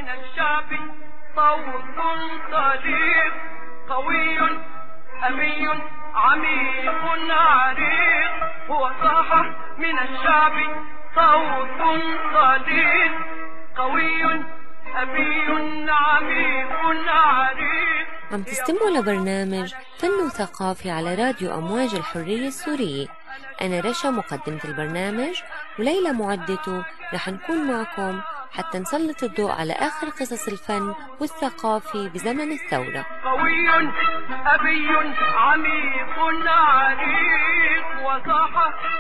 من الشعب صوت صليب قوي أمي عميق عريق. هو صاح من الشعب صوت صليب قوي أمي عميق عريق. عم تستمعوا لبرنامج فن وثقافي على راديو أمواج الحرية السورية. أنا رشا مقدمة البرنامج، وليلى معدته. رح نكون معكم حتى نسلط الضوء على آخر قصص الفن والثقافي بزمن الثورة. قوي أبي عميق عريق وصاح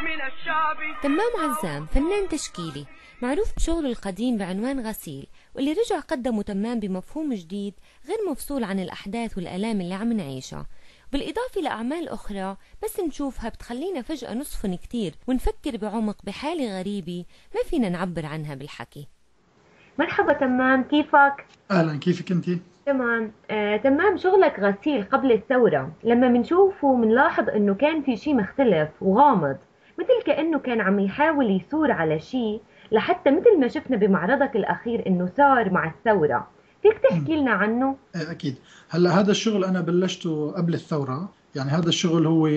من الشعب. تمام عزام فنان تشكيلي معروف بشغله القديم بعنوان غسيل، واللي رجع قدمه تمام بمفهوم جديد غير مفصول عن الأحداث والآلام اللي عم نعيشها، بالإضافة لأعمال أخرى بس نشوفها بتخلينا فجأة نصفن كتير ونفكر بعمق بحالة غريبة ما فينا نعبر عنها بالحكي. مرحبا تمام، كيفك؟ أهلا، كيفك أنتي؟ تمام. تمام، شغلك غسيل قبل الثورة لما منشوفه منلاحظ انه كان في شي مختلف وغامض، مثل كأنه كان عم يحاول يثور على شي، لحتى مثل ما شفنا بمعرضك الأخير انه صار مع الثورة. فيك تحكي لنا عنه؟ أكيد. هلأ هذا الشغل أنا بلشته قبل الثورة، يعني هذا الشغل هو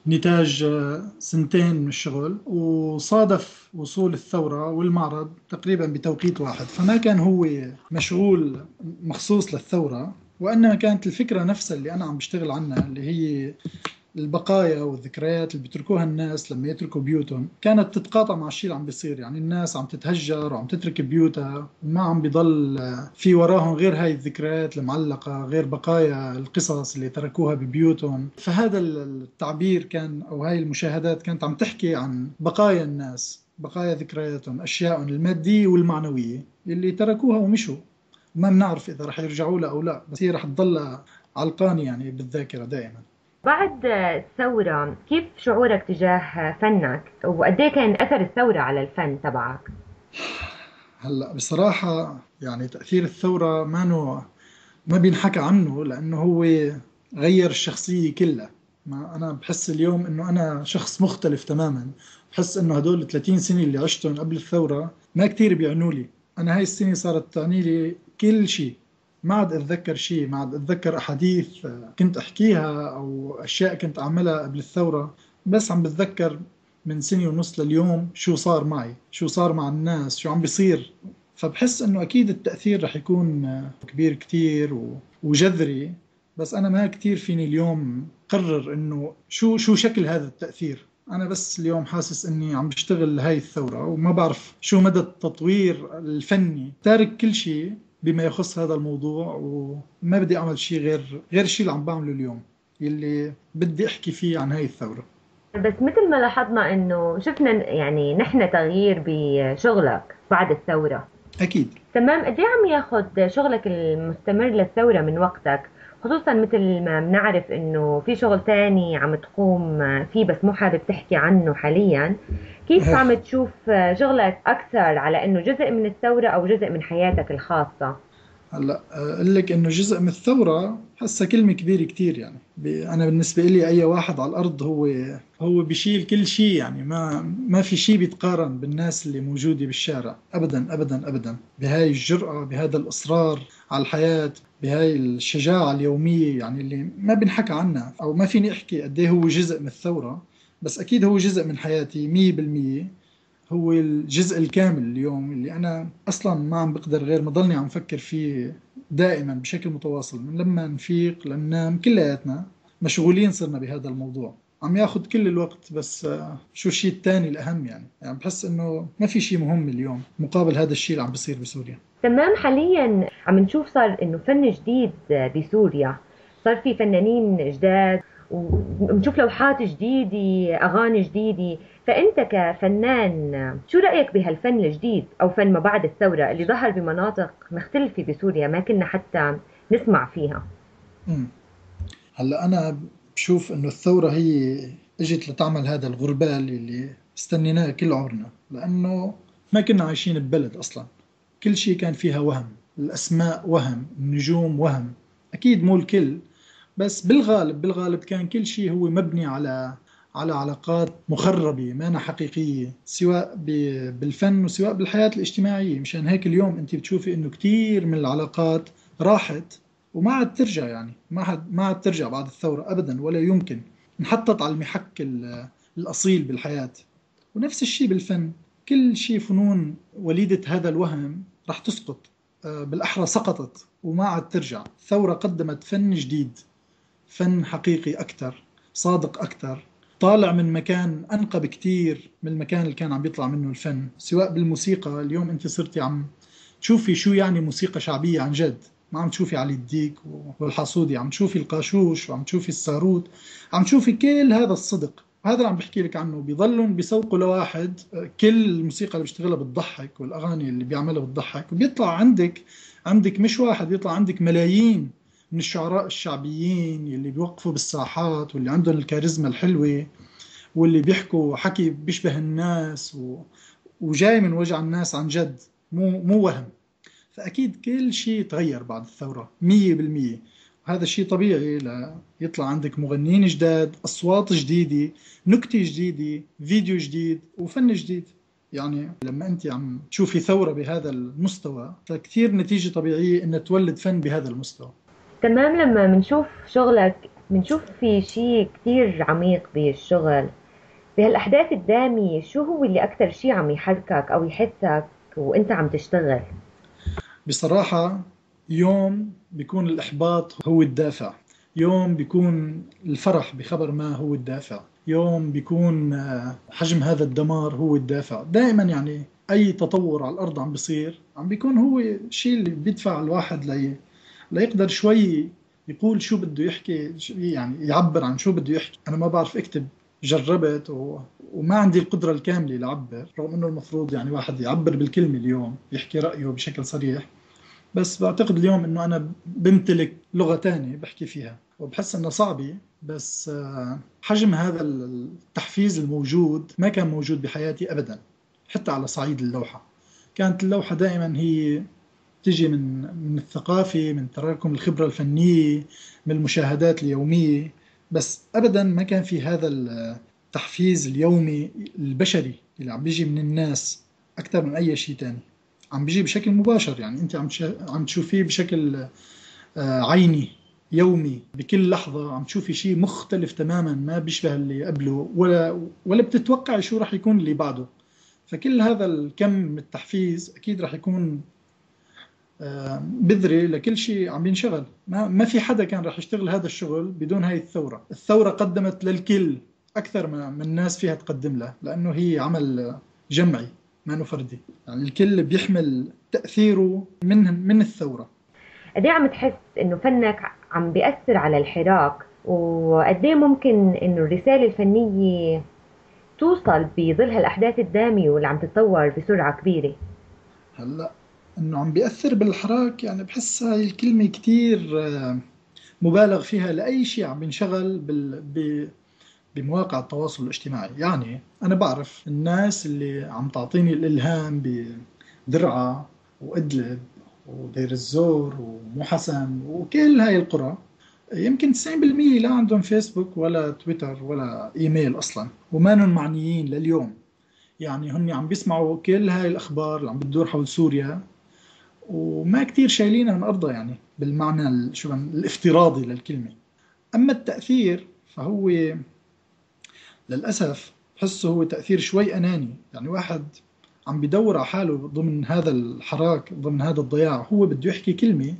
نتاج 2 من الشغل، وصادف وصول الثورة والمعرض تقريبا بتوقيت واحد، فما كان هو مشغول مخصوص للثورة، وإنما كانت الفكرة نفسها اللي أنا عم بشتغل عنها، اللي هي البقايا والذكريات اللي بيتركوها الناس لما يتركوا بيوتهم، كانت تتقاطع مع الشيء اللي عم بيصير. يعني الناس عم تتهجر وعم تترك بيوتها، وما عم بيضل في وراهم غير هاي الذكريات المعلقة، غير بقايا القصص اللي تركوها ببيوتهم. فهذا التعبير كان، أو هاي المشاهدات كانت عم تحكي عن بقايا الناس، بقايا ذكرياتهم، أشياء المادية والمعنوية اللي تركوها ومشوا، ما بنعرف إذا رح يرجعوا لها أو لا، بس هي رح تضل علقانة يعني بالذاكرة دائما. بعد الثورة كيف شعورك تجاه فنك، وقديه كان أثر الثورة على الفن تبعك؟ هلأ بصراحة يعني تأثير الثورة ما بينحكى عنه، لأنه هو غير الشخصية كلها. ما أنا بحس اليوم إنه أنا شخص مختلف تماما. بحس إنه هدول 30 سنة اللي عشتهم قبل الثورة ما كتير بيعنوا لي. أنا هاي السنة صارت تعني لي كل شيء، ما عاد أتذكر شيء، ما عاد أتذكر أحاديث كنت أحكيها أو أشياء كنت أعملها قبل الثورة، بس عم بتذكر من 1.5 سنة لليوم شو صار معي، شو صار مع الناس، شو عم بيصير. فبحس أنه أكيد التأثير رح يكون كبير كتير وجذري، بس أنا ما كتير فيني اليوم قرر أنه شو شكل هذا التأثير. أنا بس اليوم حاسس أني عم بشتغل هاي الثورة، وما بعرف شو مدى التطوير الفني، تارك كل شيء بما يخص هذا الموضوع، وما بدي أعمل شيء غير الشيء اللي عم بعمله اليوم، اللي بدي أحكي فيه عن هاي الثورة. بس مثل ما لاحظنا انه شفنا يعني نحن تغيير بشغلك بعد الثورة. أكيد. تمام، قد ايه عم ياخد شغلك المستمر للثورة من وقتك، خصوصا مثل ما بنعرف انه في شغل تاني عم تقوم فيه بس مو حابب تحكي عنه حاليا. كيف عم تشوف شغلك اكثر على انه جزء من الثورة او جزء من حياتك الخاصة؟ هلا اقول لك انه جزء من الثوره هسه كلمه كبيره كتير. يعني انا بالنسبه لي اي واحد على الارض هو بيشيل كل شيء، يعني ما في شيء بيتقارن بالناس اللي موجوده بالشارع ابدا ابدا ابدا، بهاي الجرأه، بهذا الاصرار على الحياه، بهاي الشجاعه اليوميه، يعني اللي ما بنحكى عنها، او ما فيني احكي قد ايه هو جزء من الثوره، بس اكيد هو جزء من حياتي 100%. هو الجزء الكامل اليوم اللي أنا أصلا ما عم بقدر غير ما ضلني عم فكر فيه دائما بشكل متواصل، من لما نفيق لننام كلياتنا مشغولين صرنا بهذا الموضوع، عم ياخد كل الوقت. بس شو الشيء الثاني الأهم؟ يعني بحس إنه ما في شيء مهم اليوم مقابل هذا الشيء اللي عم بيصير بسوريا. تمام، حاليا عم نشوف صار إنه فن جديد بسوريا، صار في فنانين جداد ونشوف لوحات جديدة، أغاني جديدة. فأنت كفنان شو رأيك بهالفن الجديد أو فن ما بعد الثورة اللي ظهر بمناطق مختلفة بسوريا ما كنا حتى نسمع فيها؟ هلأ أنا بشوف إنه الثورة هي اجت لتعمل هذا الغربال اللي استنيناه كل عمرنا، لأنه ما كنا عايشين ببلد أصلا، كل شيء كان فيها وهم، الأسماء وهم، النجوم وهم، أكيد مو الكل، بس بالغالب كان كل شيء هو مبني على علاقات مخربة ما حقيقية، سواء بالفن وسواء بالحياة الاجتماعية. مشان هيك اليوم أنت بتشوفي إنه كتير من العلاقات راحت وما عاد ترجع، يعني ما عاد ترجع بعد الثورة أبدا، ولا يمكن. انحطت على المحك الأصيل بالحياة. ونفس الشيء بالفن، كل شيء فنون وليدة هذا الوهم رح تسقط، بالأحرى سقطت وما عاد ترجع. الثورة قدمت فن جديد، فن حقيقي أكثر، صادق أكثر، طالع من مكان أنقى بكتير من المكان اللي كان عم بيطلع منه الفن. سواء بالموسيقى، اليوم أنت صرتي عم تشوفي شو يعني موسيقى شعبية عن جد، ما عم تشوفي علي الديك والحصودي، عم تشوفي القاشوش وعم تشوفي الساروت، عم تشوفي كل هذا الصدق. هذا اللي عم بحكي لك عنه. بيضلون بيسوقوا لواحد كل الموسيقى اللي بيشتغلها بتضحك والأغاني اللي بيعملها بتضحك، وبيطلع عندك مش واحد، بيطلع عندك ملايين من الشعراء الشعبيين اللي بيوقفوا بالساحات واللي عندهم الكاريزما الحلوة واللي بيحكوا حكي بيشبه الناس وجاي من وجع الناس عن جد، مو وهم. فأكيد كل شيء تغير بعد الثورة 100%. وهذا الشيء طبيعي يطلع عندك مغنيين جداد، أصوات جديدة، نكتة جديدة، فيديو جديد وفن جديد. يعني لما أنت عم تشوفي ثورة بهذا المستوى، فكتير نتيجة طبيعية أن تولد فن بهذا المستوى. تمام. لما منشوف شغلك منشوف في شيء كتير عميق بالشغل، بهالأحداث الدامية. شو هو اللي أكتر شيء عم يحركك أو يحسك وأنت عم تشتغل؟ بصراحة يوم بيكون الإحباط هو الدافع، يوم بيكون الفرح بخبر ما هو الدافع، يوم بيكون حجم هذا الدمار هو الدافع. دائما يعني أي تطور على الأرض عم بيصير عم بيكون هو الشيء اللي بيدفع الواحد ليقدر شوي يقول شو بده يحكي، يعني يعبر عن شو بده يحكي. أنا ما بعرف أكتب، جربت وما عندي القدرة الكاملة لأعبر، رغم أنه المفروض يعني واحد يعبر بالكلمة اليوم، يحكي رأيه بشكل صريح. بس بعتقد اليوم أنه أنا بمتلك لغة تانية بحكي فيها، وبحس أنها صعبة. بس حجم هذا التحفيز الموجود ما كان موجود بحياتي أبدا. حتى على صعيد اللوحة، كانت اللوحة دائما هي تجي من الثقافة، من تراكم الخبرة الفنية، من المشاهدات اليومية، بس أبدا ما كان في هذا التحفيز اليومي البشري اللي عم بيجي من الناس أكثر من أي شيء تاني. عم بيجي بشكل مباشر، يعني أنت عم تشوفيه بشكل عيني يومي، بكل لحظة عم تشوفي شيء مختلف تماما، ما بيشبه اللي قبله ولا بتتوقع شو رح يكون اللي بعده. فكل هذا الكم من التحفيز أكيد رح يكون بذرة لكل شيء عم بينشغل. ما في حدا كان رح يشتغل هذا الشغل بدون هاي الثورة. الثورة قدمت للكل أكثر من الناس فيها تقدم له، لأنه هي عمل جمعي ما فردي، يعني الكل بيحمل تأثيره من الثورة. قد ايه عم تحس انه فنك عم بيأثر على الحراك، وقد ايه ممكن انه الرسالة الفنية توصل بظل هالأحداث الدامية واللي عم تتطور بسرعة كبيرة؟ هلأ إنه عم بيأثر بالحراك، يعني بحس هاي الكلمة كتير مبالغ فيها لأي شيء عم بينشغل بمواقع التواصل الاجتماعي. يعني أنا بعرف الناس اللي عم تعطيني الإلهام بدرعا وإدلب ودير الزور ومو حسن وكل هاي القرى، يمكن 90% لا عندهم فيسبوك ولا تويتر ولا إيميل أصلا، وما معنيين لليوم. يعني هن عم بيسمعوا كل هاي الأخبار اللي عم بتدور حول سوريا وما كتير شايلينها من أرضها، يعني بالمعنى الافتراضي للكلمة. أما التأثير فهو للأسف بحسه هو تأثير شوي أناني. يعني واحد عم بيدور على حاله ضمن هذا الحراك، ضمن هذا الضياع، هو بده يحكي كلمة،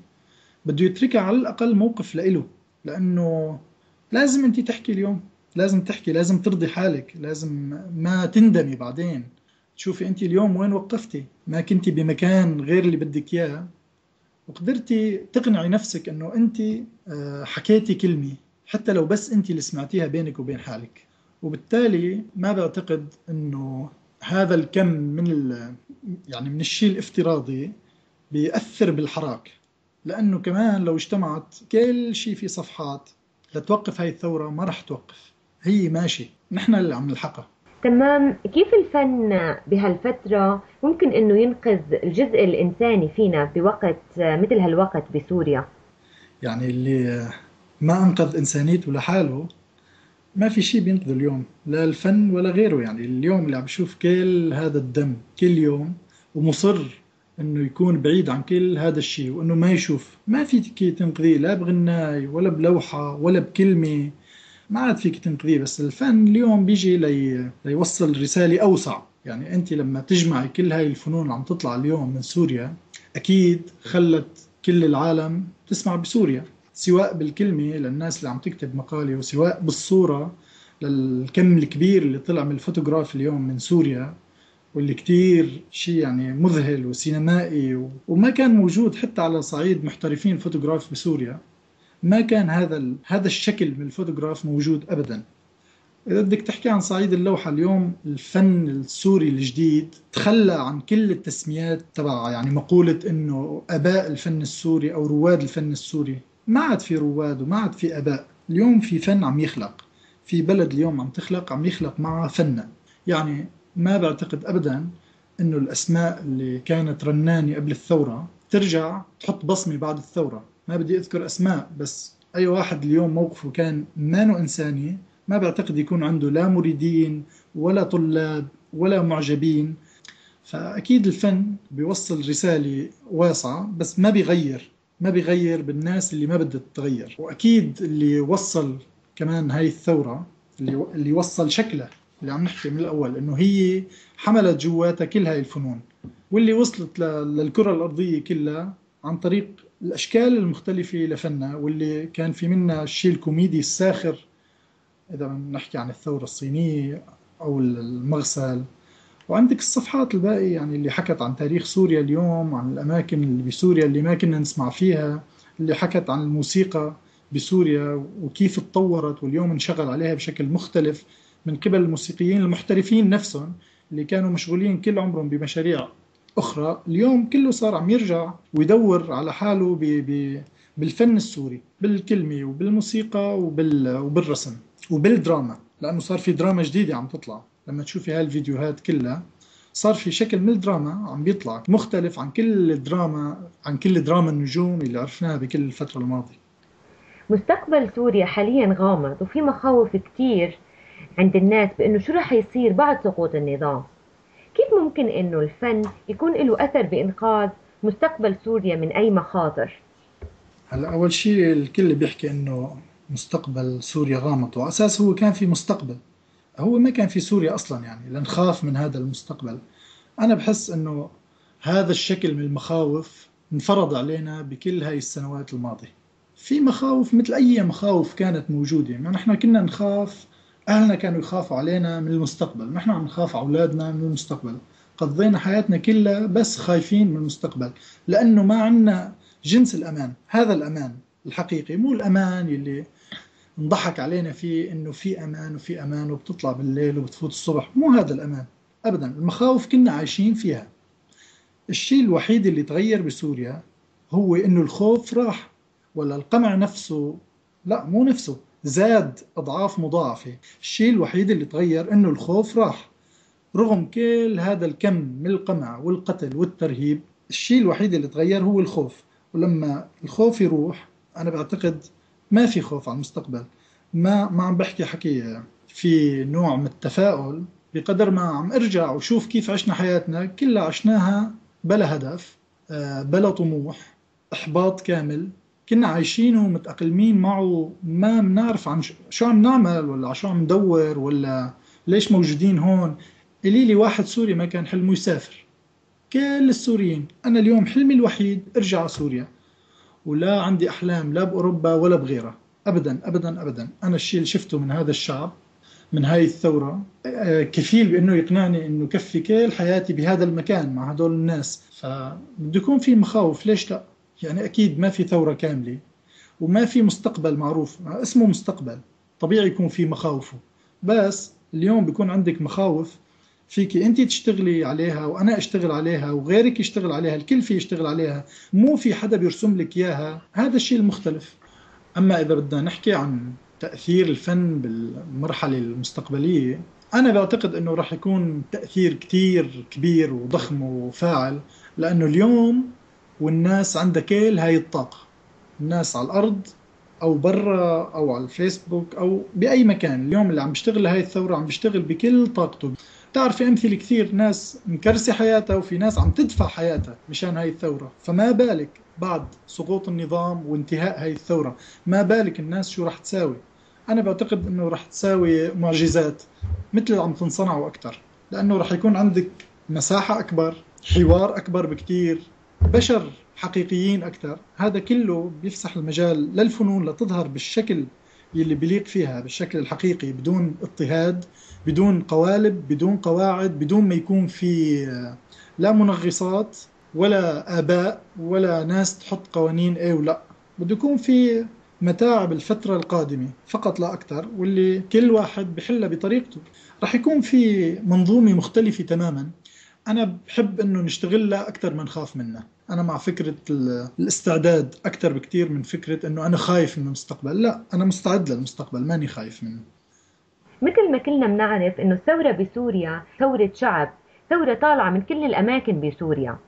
بده يتركها على الأقل موقف لإله، لأنه لازم أنت تحكي اليوم، لازم تحكي، لازم ترضي حالك، لازم ما تندمي بعدين. تشوفي أنت اليوم وين وقفتي، ما كنتي بمكان غير اللي بدك إياه، وقدرتي تقنعي نفسك أنه أنت حكيتي كلمة، حتى لو بس أنت اللي سمعتيها بينك وبين حالك. وبالتالي ما بعتقد أنه هذا الكم يعني من الشيء الافتراضي بيأثر بالحراك، لأنه كمان لو اجتمعت كل شيء في صفحات لتوقف هاي الثورة ما رح توقف، هي ماشي، نحن اللي عم نلحقها. تمام. كيف الفن بهالفترة ممكن انه ينقذ الجزء الانساني فينا بوقت مثل هالوقت بسوريا؟ يعني اللي ما أنقذ إنسانيته لحاله ما في شيء بينقذ اليوم، لا الفن ولا غيره. يعني اليوم اللي عم بشوف كل هذا الدم كل يوم ومصر انه يكون بعيد عن كل هذا الشيء وانه ما يشوف، ما فيك تنقذيه لا بغناي ولا بلوحة ولا بكلمة، ما عاد فيك تنقذيه. بس الفن اليوم بيجي ليوصل رسالة أوسع. يعني أنت لما تجمعي كل هاي الفنون اللي عم تطلع اليوم من سوريا، أكيد خلت كل العالم تسمع بسوريا، سواء بالكلمة للناس اللي عم تكتب مقالة، وسواء بالصورة للكم الكبير اللي طلع من الفوتوغراف اليوم من سوريا، واللي كتير شيء يعني مذهل وسينمائي وما كان موجود حتى على صعيد محترفين فوتوغراف بسوريا. ما كان هذا الشكل من الفوتوغراف موجود أبدا. إذا بدك تحكي عن صعيد اللوحة اليوم، الفن السوري الجديد تخلى عن كل التسميات تبعها. يعني مقولة إنه آباء الفن السوري أو رواد الفن السوري، ما عاد في رواد وما عاد في آباء. اليوم في فن عم يخلق، في بلد اليوم عم تخلق، عم يخلق معها فن. يعني ما بعتقد أبدا إنه الأسماء اللي كانت رنانة قبل الثورة ترجع تحط بصمة بعد الثورة. ما بدي أذكر أسماء، بس أي واحد اليوم موقفه كان مانو إنساني، ما بعتقد يكون عنده لا مريدين ولا طلاب ولا معجبين. فأكيد الفن بيوصل رسالة واسعة، بس ما بيغير بالناس اللي ما بدها تتغير. وأكيد اللي وصل كمان هاي الثورة، اللي وصل شكله اللي عم نحكي من الأول، إنه هي حملت جواتها كل هاي الفنون، واللي وصلت للكرة الأرضية كلها عن طريق الأشكال المختلفة لفنها، واللي كان في منها الشيء الكوميدي الساخر إذا نحكي عن الثورة الصينية أو المغسل. وعندك الصفحات الباقية يعني اللي حكت عن تاريخ سوريا اليوم، عن الأماكن اللي بسوريا اللي ما كنا نسمع فيها، اللي حكت عن الموسيقى بسوريا وكيف اتطورت واليوم انشغل عليها بشكل مختلف من قبل الموسيقيين المحترفين نفسهم، اللي كانوا مشغولين كل عمرهم بمشاريع أخرى. اليوم كله صار عم يرجع ويدور على حاله بالفن السوري، بالكلمة وبالموسيقى وبالرسم وبالدراما، لأنه صار في دراما جديدة عم تطلع. لما تشوفي هالفيديوهات كلها صار في شكل من الدراما عم بيطلع مختلف عن كل دراما النجوم اللي عرفناها بكل الفترة الماضية. مستقبل سوريا حاليا غامض، وفي مخاوف كتير عند الناس بأنه شو رح يصير بعد سقوط النظام. كيف ممكن أنه الفن يكون له أثر بإنقاذ مستقبل سوريا من أي مخاطر؟ هلا أول شيء الكل بيحكي إنه مستقبل سوريا غامض، وأساس هو كان في مستقبل، هو ما كان في سوريا أصلا. يعني لنخاف من هذا المستقبل. أنا بحس إنه هذا الشكل من المخاوف انفرض علينا بكل هاي السنوات الماضية. في مخاوف مثل أي مخاوف كانت موجودة، ما نحن كنا نخاف، أهلنا كانوا يخافوا علينا من المستقبل، نحن عم نخاف على أولادنا من المستقبل. قضينا حياتنا كلها بس خايفين من المستقبل، لأنه ما عنا جنس الأمان. هذا الأمان الحقيقي، مو الأمان اللي نضحك علينا فيه إنه في أمان وفي أمان وبتطلع بالليل وبتفوت الصبح. مو هذا الأمان أبدا. المخاوف كنا عايشين فيها. الشيء الوحيد اللي تغير بسوريا هو إنه الخوف راح، ولا القمع نفسه، لا مو نفسه، زاد أضعاف مضاعفة. الشيء الوحيد اللي تغير إنه الخوف راح، رغم كل هذا الكم من القمع والقتل والترهيب. الشيء الوحيد اللي تغير هو الخوف. ولما الخوف يروح، أنا بعتقد ما في خوف على المستقبل. ما عم بحكي حكي، في نوع من التفاؤل بقدر ما عم ارجع وشوف كيف عشنا حياتنا كلها، عشناها بلا هدف، بلا طموح، إحباط كامل. كنا عايشينه متأقلمين معه، ما بنعرف عن شو عم نعمل ولا عشان عم ندور ولا ليش موجودين هون. إلي واحد سوري ما كان حلمه يسافر. كل السوريين، أنا اليوم حلمي الوحيد ارجع على سوريا، ولا عندي أحلام لا بأوروبا ولا بغيرها أبدا أبدا أبدا. أنا الشيء اللي شفته من هذا الشعب من هاي الثورة كفيل بأنه يقنعني أنه كفي كل حياتي بهذا المكان مع هدول الناس. فبده يكون في مخاوف، ليش لا؟ يعني أكيد ما في ثورة كاملة وما في مستقبل معروف اسمه مستقبل، طبيعي يكون في مخاوفه. بس اليوم بيكون عندك مخاوف فيك أنت تشتغلي عليها وأنا أشتغل عليها وغيرك يشتغل عليها، الكل في يشتغل عليها، مو في حدا بيرسم لك إياها. هذا الشيء المختلف. أما إذا بدنا نحكي عن تأثير الفن بالمرحلة المستقبلية، أنا بعتقد أنه راح يكون تأثير كتير كبير وضخم وفاعل، لأنه اليوم والناس عندها كل هاي الطاقة، الناس على الأرض أو برا أو على الفيسبوك أو بأي مكان. اليوم اللي عم بيشتغل هاي الثورة عم بيشتغل بكل طاقته. تعرف في أمثلة كثير، ناس مكرسة حياتها وفي ناس عم تدفع حياتها مشان هاي الثورة. فما بالك بعد سقوط النظام وانتهاء هاي الثورة، ما بالك الناس شو رح تساوي. أنا بعتقد أنه رح تساوي معجزات مثل اللي عم تنصنع وأكتر، لأنه رح يكون عندك مساحة أكبر، حوار أكبر بكتير، بشر حقيقيين أكتر. هذا كله بيفسح المجال للفنون لتظهر بالشكل يلي بيليق فيها، بالشكل الحقيقي، بدون اضطهاد، بدون قوالب، بدون قواعد، بدون ما يكون في لا منغصات ولا آباء ولا ناس تحط قوانين ايه ولا. بده يكون في متاعب الفترة القادمة فقط لا أكثر، واللي كل واحد بحلها بطريقته. رح يكون في منظومة مختلفة تماما. أنا بحب أنه نشتغلها أكثر من نخاف منها. أنا مع فكرة الاستعداد أكثر بكتير من فكرة أنه أنا خايف من المستقبل. لا، أنا مستعد للمستقبل، ماني خايف منه. مثل ما كلنا بنعرف انه الثورة بسوريا ثورة شعب، ثورة طالعة من كل الاماكن بسوريا.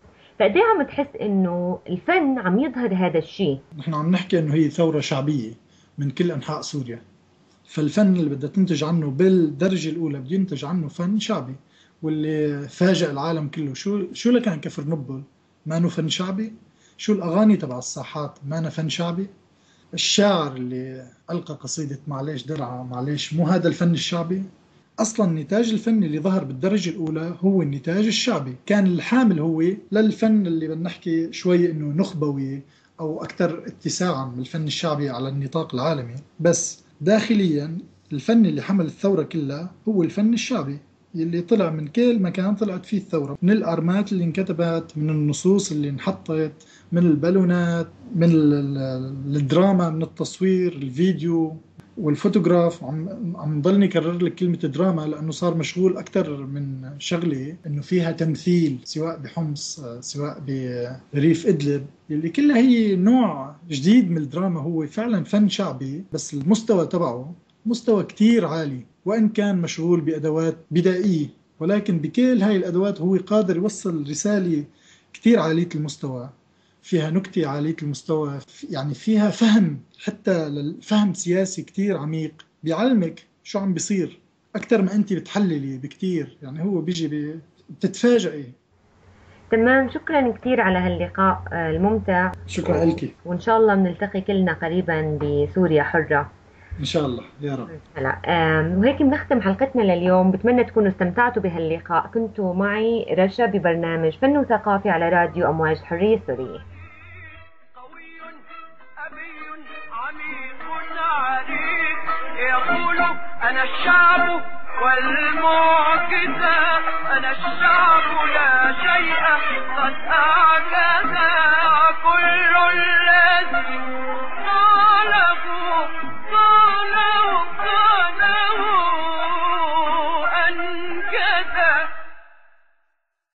فقد ايه عم تحس انه الفن عم يظهر هذا الشيء؟ نحن عم نحكي انه هي ثورة شعبية من كل انحاء سوريا. فالفن اللي بدها تنتج عنه بالدرجة الاولى بده ينتج عنه فن شعبي. واللي فاجأ العالم كله، شو لكان كفر نبل ما انه فن شعبي؟ شو الاغاني تبع الساحات ما أنا فن شعبي؟ الشاعر اللي ألقى قصيدة معليش درعا معليش، مو هذا الفن الشعبي؟ أصلا النتاج الفني اللي ظهر بالدرجة الأولى هو النتاج الشعبي. كان الحامل هو للفن اللي بنحكي شوي إنه نخبوي أو أكثر اتساعا من الفن الشعبي على النطاق العالمي. بس داخليا الفن اللي حمل الثورة كلها هو الفن الشعبي، اللي طلع من كل مكان طلعت فيه الثورة، من الأرمات اللي انكتبت، من النصوص اللي انحطت، من البالونات، من الدراما، من التصوير، الفيديو والفوتوغراف. عم ضلني كرر لك كلمة دراما لأنه صار مشغول أكتر من شغلة إنه فيها تمثيل، سواء بحمص سواء بريف إدلب، اللي كلها هي نوع جديد من الدراما. هو فعلا فن شعبي بس المستوى تبعه مستوى كتير عالي، وإن كان مشغول بأدوات بدائية، ولكن بكل هاي الأدوات هو قادر يوصل رسالة كتير عالية المستوى، فيها نكتة عالية المستوى، يعني فيها فهم، حتى الفهم سياسي كتير عميق، بيعلمك شو عم بيصير أكتر ما أنت بتحللي بكتير. يعني هو بيجي بتتفاجئي. تمام، شكرا كتير على هاللقاء الممتع. شكرا لك، وإن شاء الله بنلتقي كلنا قريبا بسوريا حرة إن شاء الله يا رب. هلا وهيك بنختم حلقتنا لليوم. بتمنى تكونوا استمتعتوا بهاللقاء. كنتوا معي رشا ببرنامج فن وثقافي على راديو أمواج الحرية السورية. قوي أبي عميق عريق يقول أنا الشعب والمعجزة، أنا الشعب لا شيء قد أعجز.